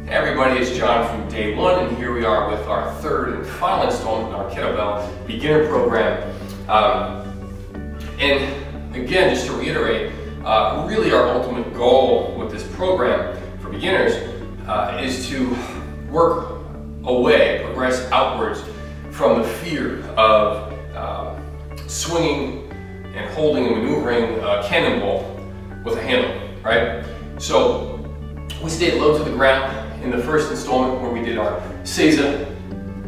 Hey everybody, it's John from Day One, and here we are with our third and final installment in our Kettlebell beginner program. And again, just to reiterate, really our ultimate goal with this program for beginners is to work away, progress outwards from the fear of swinging and holding and maneuvering a cannonball with a handle, right? So we stayed low to the ground in the first installment where we did our Seiza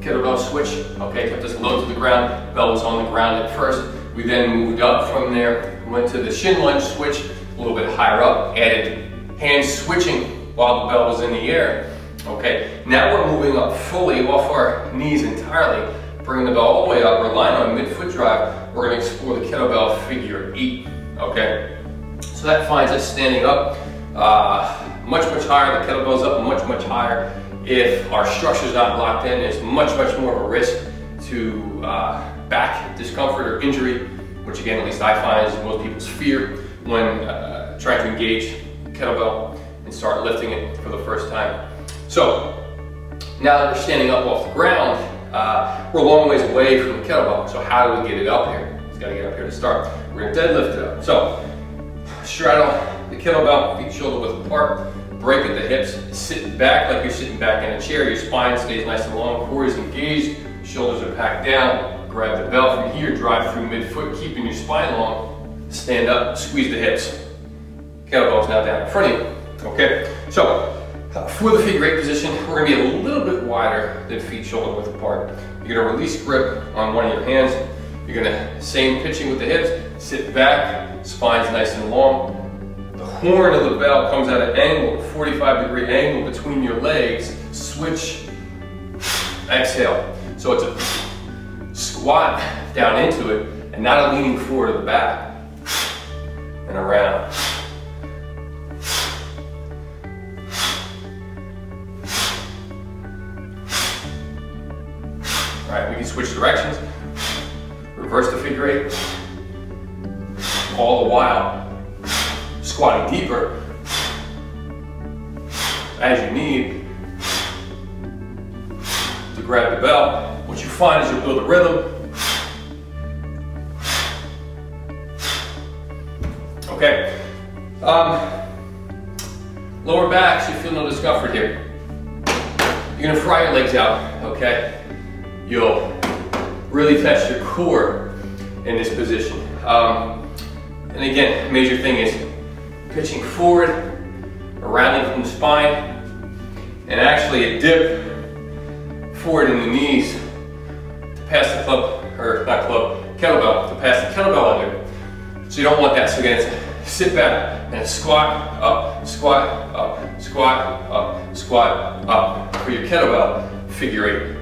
kettlebell switch. Okay, kept us low to the ground. Bell was on the ground at first. We then moved up from there, went to the shin lunge switch, a little bit higher up, added hand switching while the bell was in the air. Okay, now we're moving up fully off our knees entirely, bringing the bell all the way up, relying on mid-foot drive. We're going to explore the kettlebell figure 8. Okay, so that finds us standing up much higher. The kettlebell's up much higher. If our structure's not locked in, there's much more of a risk to back discomfort or injury, which again, at least I find, is most people's fear when trying to engage kettlebell and start lifting it for the first time. So now that we're standing up off the ground, we're a long ways away from the kettlebell. So how do we get it up here? It's got to get up here to start. We're going to deadlift it up. So straddle the kettlebell, feet shoulder width apart, break at the hips, sit back like you're sitting back in a chair. Your spine stays nice and long, core is engaged, shoulders are packed down. Grab the bell from here, drive through mid-foot, keeping your spine long. Stand up, squeeze the hips. Kettlebell's now down in front of you. Okay, so for the figure 8 position, we're going to be a little bit wider than feet shoulder width apart. You're going to release grip on one of your hands. You're going to, same pitching with the hips, sit back, spine's nice and long. The horn of the bell comes at an angle, 45-degree angle between your legs. Switch, exhale. So it's a squat down into it and not a leaning forward to the back and around. All right, we can switch directions, reverse the figure 8, all the while squatting deeper as you need to grab the bell. What you find is you'll build a rhythm. Okay, lower back should feel no discomfort here. You're gonna fry your legs out, okay? You'll really test your core in this position. And again, major thing is pitching forward, a rounding from the spine, and actually a dip forward in the knees to pass the kettlebell, to pass the kettlebell under. So you don't want that. So again, it's sit back and squat up, squat up, squat up, squat up for your kettlebell figure 8.